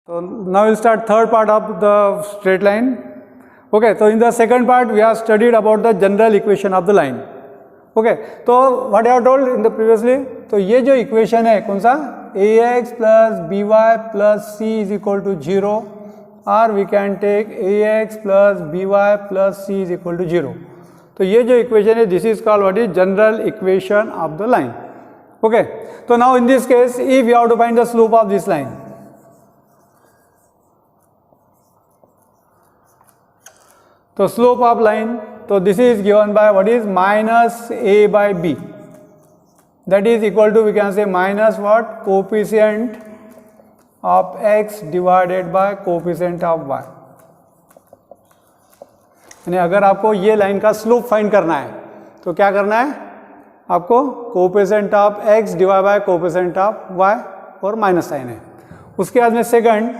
So now we'll start third part of the straight line. Okay, so in the second part we have studied about the general equation of the line. Okay, so what I have told in the previously, तो ये जो equation है कौन सा ax plus by plus c is equal to 0, or we can take ax plus by plus c is equal to 0. तो ये जो equation है, this is called what is general equation of the line. Okay, so now in this case, if you have to find the slope of this line, so slope of line, so this is given by what is minus a by b, that is equal to, we can say, minus what, coefficient of x divided by coefficient of y. यानी अगर आपको ये line का slope find करना है तो क्या करना है, आपको coefficient of x divide by coefficient of y और माइनस साइन है. उसके बाद में सेकंड,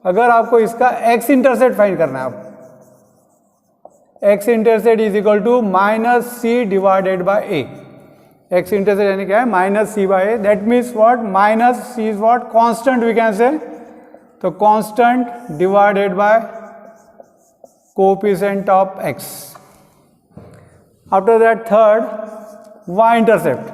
अगर आपको इसका x इंटरसेप्ट फाइंड करना है, आप x intercept is equal to minus C divided by A. x intercept यानी क्या है, minus C by A. That means what, minus C is what, constant we can say. तो constant divided by coefficient of x. After that third, y intercept.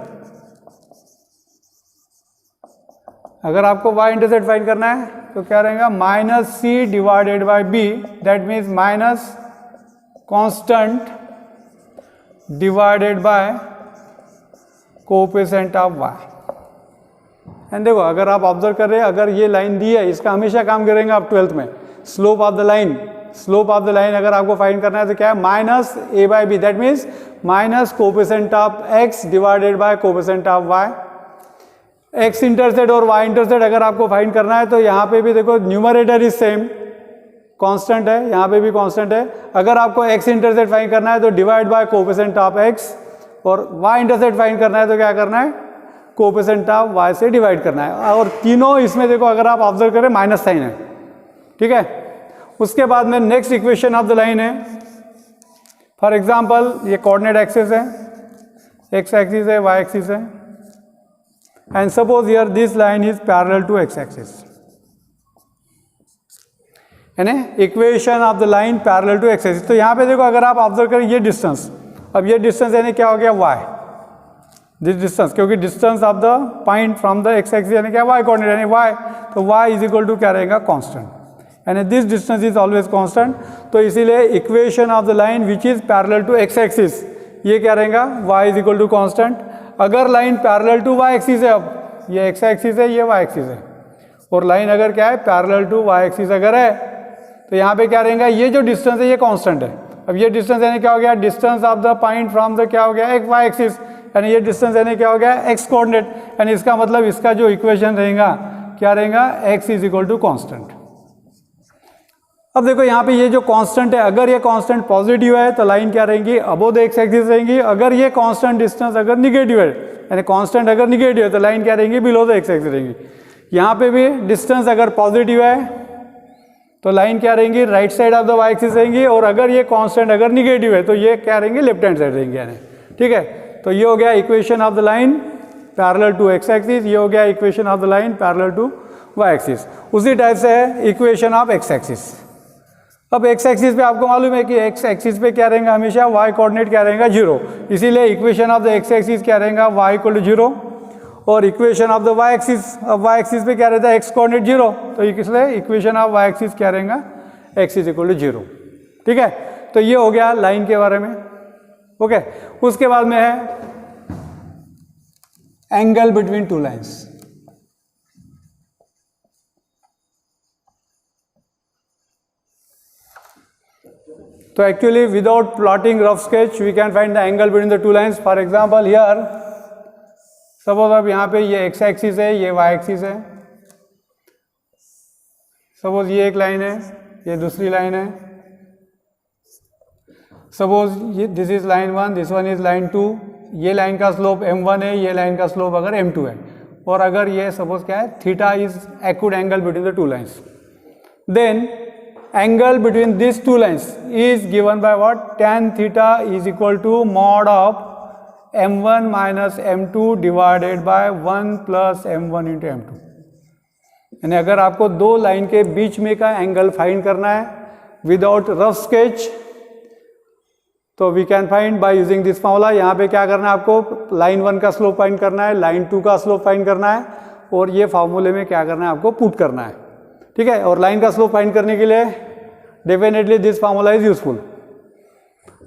अगर आपको y intercept find करना है तो क्या रहेगा, minus C divided by b. That means minus constant divided by coefficient of y. And देखो, अगर आप ऑब्जर्व कर रहे हैं, अगर ये लाइन दी है, इसका हमेशा काम करेंगे आप 12th में. Slope of the line, slope of the line अगर आपको फाइंड करना है तो क्या है, minus a by b. That means minus coefficient of x divided by coefficient of y. x intercept और y इंटरसेप्ट अगर आपको फाइंड करना है तो यहाँ पे भी देखो, न्यूमरेटर इज सेम, कांस्टेंट है, यहाँ पे भी कांस्टेंट है. अगर आपको x इंटरसेप्ट फाइंड करना है तो divide by coefficient of x, और y इंटरसेप्ट फाइंड करना है तो क्या करना है, कोएफिशिएंट ऑफ y से डिवाइड करना है. और तीनों इसमें देखो, अगर आप ऑब्जर्व करें, माइनस साइन है. ठीक है. उसके बाद में next equation of the line है, फॉर एग्जाम्पल ये कोऑर्डिनेट एक्सिस है, x एक्सिस है, y एक्सिस है, and suppose here this line is parallel to x axis. यानी equation of the line parallel to x axis. तो यहाँ पे देखो, अगर आप ऑब्जर्व करें ये डिस्टेंस, अब ये डिस्टेंस यानी क्या हो गया, y, दिस डिस्टेंस, क्योंकि distance of the point from the x axis यानी क्या, y कोऑर्डिनेट यानी y. तो y इज इक्वल टू क्या रहेगा, कांस्टेंट, यानी this distance is always constant. तो इसीलिए equation of the line which is parallel to x axis, ये क्या रहेगा, y is equal to constant. अगर line parallel to y axis है, अब ये x एक्सिस है, ये y एक्सिस है, और लाइन अगर क्या है, पैरेलल टू y एक्सिस अगर है, तो यहाँ पे क्या रहेगा, ये जो डिस्टेंस है ये कांस्टेंट है. अब ये डिस्टेंस यानी क्या हो गया, distance of the point from the क्या हो गया, एक y एक्सिस, यानी ये डिस्टेंस यानी क्या हो गया, x कोऑर्डिनेट. यानी इसका मतलब इसका जो इक्वेशन रहेगा क्या रहेगा, x is equal to constant. अब देखो यहाँ पे ये जो कांस्टेंट है, अगर ये कांस्टेंट पॉजिटिव है तो लाइन क्या रहेंगी, अबोव द x एक्सिस रहेंगी. अगर ये कांस्टेंट डिस्टेंस अगर निगेटिव है, यानी कांस्टेंट अगर निगेटिव है, तो लाइन क्या रहेंगी, बिलो द x एक्सिस रहेंगी. यहाँ पे भी डिस्टेंस अगर पॉजिटिव है तो लाइन क्या रहेंगी, right side of the y axis रहेंगी. और अगर ये कांस्टेंट अगर निगेटिव है तो ये क्या रहेंगे, लेफ्ट हैंड साइड रहेंगे. यानी ठीक है. तो ये हो गया equation of the line parallel to x axis, ये हो गया equation of the line parallel to y axis. उसी टाइप से है इक्वेशन ऑफ x एक्सिस. अब x एक्सिस पे आपको मालूम है कि x एक्सिस पे क्या रहेगा, हमेशा y कोऑर्डिनेट क्या रहेगा, 0. इसीलिए equation of the x axis क्या रहेगा, y इक्वल टू 0. और equation of the y axis, अब y एक्सिस पे क्या रहता है, x कोऑर्डिनेट 0. तो इसलिए इक्वेशन ऑफ y एक्सिस क्या रहेगा, x इज इक्वल टू 0. ठीक है. तो ये हो गया लाइन के बारे में. ओके. उसके बाद में है एंगल बिटवीन टू लाइंस. तो actually without plotting rough sketch we can find the angle between the two lines. For example here suppose अब यहाँ पे ये x एक्सिस है, ये y एक्सिस है. सपोज ये एक लाइन है, ये दूसरी लाइन है. सपोज ये this is line 1, this one is line 2. ये लाइन का स्लोप m1 है, ये लाइन का स्लोप अगर m2 है. और अगर ये सपोज क्या है, theta is acute angle between the two lines, then angle between this two lines is given by what, tan theta is equal to mod of m1 minus m2 divided by 1 plus m1 into m2. यानी अगर आपको दो line के बीच में का angle find करना है without rough sketch, तो we can find by using this formula. यहाँ पे क्या करना है आपको, लाइन 1 का स्लोप फाइंड करना है, लाइन 2 का स्लोप फाइंड करना है, और ये फार्मूले में क्या करना है आपको पुट करना है, ठीक है। और लाइन का स्लोप फाइंड करने के लिए definitely this formula is useful.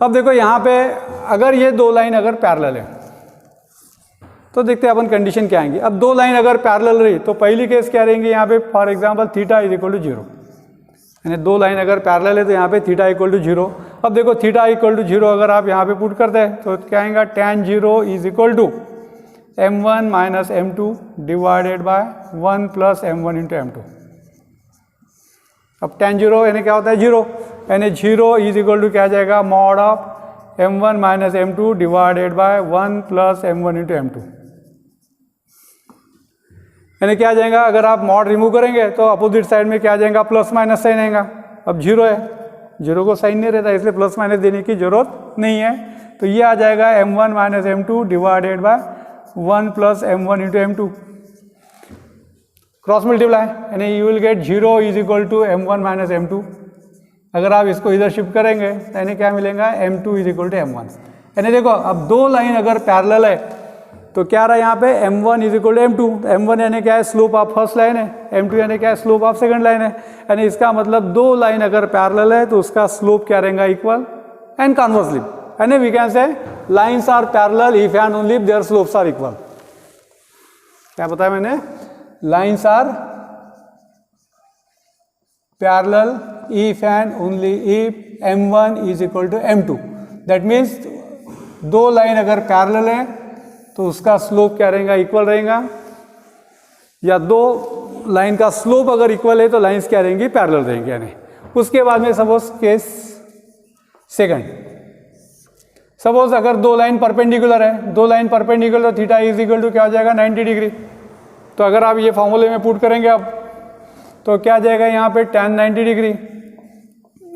अब देखो यहाँ पे अगर ये दो लाइन अगर पैरेलल है तो देखते हैं अपन कंडीशन क्या आएंगी। अब दो लाइन अगर पैरेलल रही तो पहली केस क्या रहेंगे यहाँ पे, for example theta is equal to 0, यानी दो लाइन अगर पैरेलल है तो यहाँ पे थीटा इक्वल टू 0। अब देखो थीटा इक्वल टू 0 अगर आप यहाँ पे पुट करते हैं तो क्या आएगा, tan 0 is equal to m1 minus m2 divided by 1 plus m1 into m2। अब tan 0 यानी क्या होता है, 0, यानी 0 इज इक्वल टू क्या आ जाएगा, mod of m1 minus m2 divided by 1 plus m1 into m2। यानी क्या आ जाएगा, अगर आप मॉड रिमूव करेंगे तो अपोजिट साइड में क्या आ जाएगा, प्लस माइनस साइन आएगा। अब 0 है, 0 को साइन नहीं रहता इसलिए प्लस माइनस देने की जरूरत नहीं है, तो ये आ जाएगा m1 minus m2 divided by 1 plus m1 into m2। Cross multiply यानी you will get 0 is equal to m1 minus m2। अगर आप इसको इधर शिफ्ट करेंगे यानी क्या मिलेगा, m2 is equal to m1। यानी देखो अब दो लाइन अगर पैरेलल है तो क्या रहा यहाँ पे, m1 is equal to m2। m1 यानी क्या है, स्लोप ऑफ फर्स्ट लाइन है, m2 यानी क्या है, स्लोप ऑफ सेकंड लाइन है। यानी इसका मतलब दो लाइन अगर पैरेलल है तो उसका स्लोप क्या रहेगा, इक्वल। एंड कन्वर्सली यानी we can say lines are parallel if and only if their slopes are equal. क्या बताया मैंने, lines are parallel if and only if m1 is equal to m2। That means दो line अगर parallel है तो उसका slope क्या रहेगा, इक्वल रहेगा, या दो लाइन का स्लोप अगर इक्वल है तो लाइंस क्या रहेंगी, पैरेलल रहेंगी। यानी उसके बाद में सपोज केस सेकंड, सपोज अगर दो लाइन परपेंडिकुलर है, दो line perpendicular, theta is equal to क्या हो जाएगा, 90 डिग्री। तो अगर आप ये फॉर्मूले में पुट करेंगे अब तो क्या आ जाएगा यहाँ पे, tan 90 degree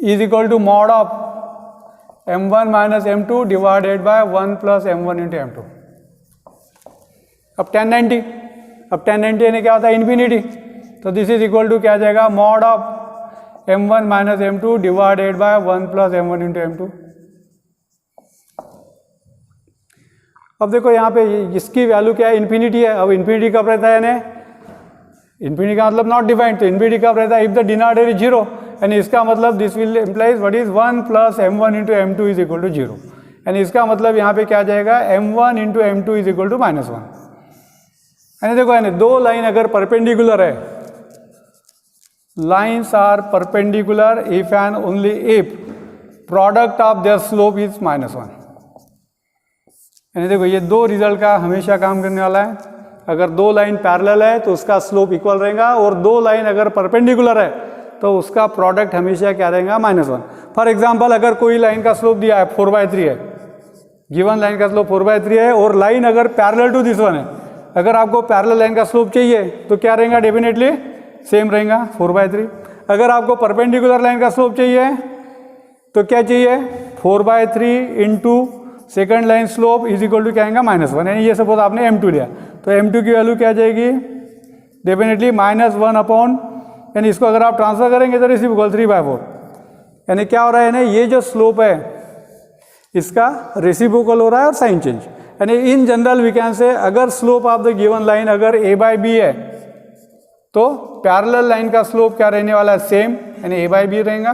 is equal to mod of m1 minus m2 divided by 1 plus m1 into m2। अब tan 90, अब tan 90 यानी क्या होता है, इन्फिनिटी, तो दिस इज इक्वल टू क्या आ जाएगा, mod of m1 minus m2 divided by 1 plus m1 into m2। अब देखो यहाँ पे इसकी वैल्यू क्या है, इन्फिनिटी है। अब इन्फिनिटी कब रहता है, यानी इन्फिनिटी का मतलब नॉट डिफाइंड, तो इन्फिनिटी कब रहता है, इफ द डिनोमिनेटर इज 0, यानी इसका मतलब this will implies what is 1 plus m1 into m2 is equal to 0। यानी इसका मतलब यहाँ पे क्या आ जाएगा, m1 into m2 is equal to -1। यानी देखो, यानी दो लाइन अगर परपेंडिकुलर है, lines are perpendicular if and only if product of their slope is -1। यानी देखो ये दो रिजल्ट का हमेशा काम करने वाला है। अगर दो लाइन पैरेलल है तो उसका स्लोप इक्वल रहेगा, और दो लाइन अगर परपेंडिकुलर है तो उसका प्रोडक्ट हमेशा क्या रहेगा, -1। फॉर एग्जांपल अगर कोई लाइन का स्लोप दिया है 4/3 है, गिवन लाइन का स्लोप 4/3 है, और लाइन अगर पैरेलल टू दिस वन है, अगर आपको पैरेलल लाइन का स्लोप चाहिए तो क्या रहेगा, डेफिनेटली सेम रहेगा 4/3। अगर आपको परपेंडिकुलर लाइन का स्लोप चाहिए तो क्या चाहिए, 4/3 into second line slope is equal to क्या आएगा, -1। यानी ये सपोज आपने m2 लिया तो m2 की वैल्यू क्या जाएगी, डेफिनेटली -1 अपॉन, यानी इसको अगर आप ट्रांसफर करेंगे तो रेसिप्रोकल 3/4। यानी क्या हो रहा है, यानी ये जो स्लोप है इसका रेसिप्रोकल हो रहा है और साइन चेंज। यानी इन जनरल वी कैन से अगर slope of the given line अगर a/b है तो पैरेलल लाइन का स्लोप क्या रहने वाला है, सेम, यानी a/b रहेगा।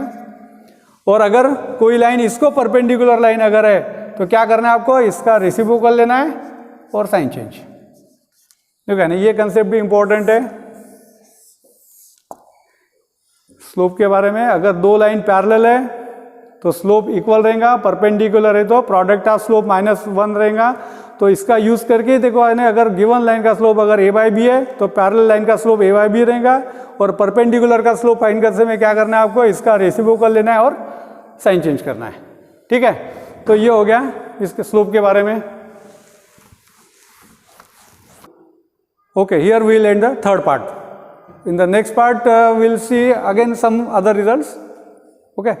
और अगर कोई लाइन इसको परपेंडिकुलर लाइन अगर है तो क्या करना है आपको, इसका रेसिप्रोकल लेना है और साइन चेंज। ठीक है ना, ये कंसेप्ट भी इंपॉर्टेंट है स्लोप के बारे में। अगर दो लाइन पैरेलल है तो स्लोप इक्वल रहेगा, परपेंडिकुलर है तो प्रोडक्ट ऑफ स्लोप -1 रहेगा। तो इसका यूज करके देखो, यानी अगर गिवन लाइन का स्लोप अगर a/b है तो पैरेलल लाइन का स्लोप a/b रहेगा, और परपेंडिकुलर का स्लोप फाइंड करने में क्या करना है आपको, इसका रेसिप्रोकल लेना है और साइन चेंज करना है। ठीक है, तो ये हो गया इसके स्लोप के बारे में। Okay, here we'll end the third part. In the next part, we'll see again some other results. Okay.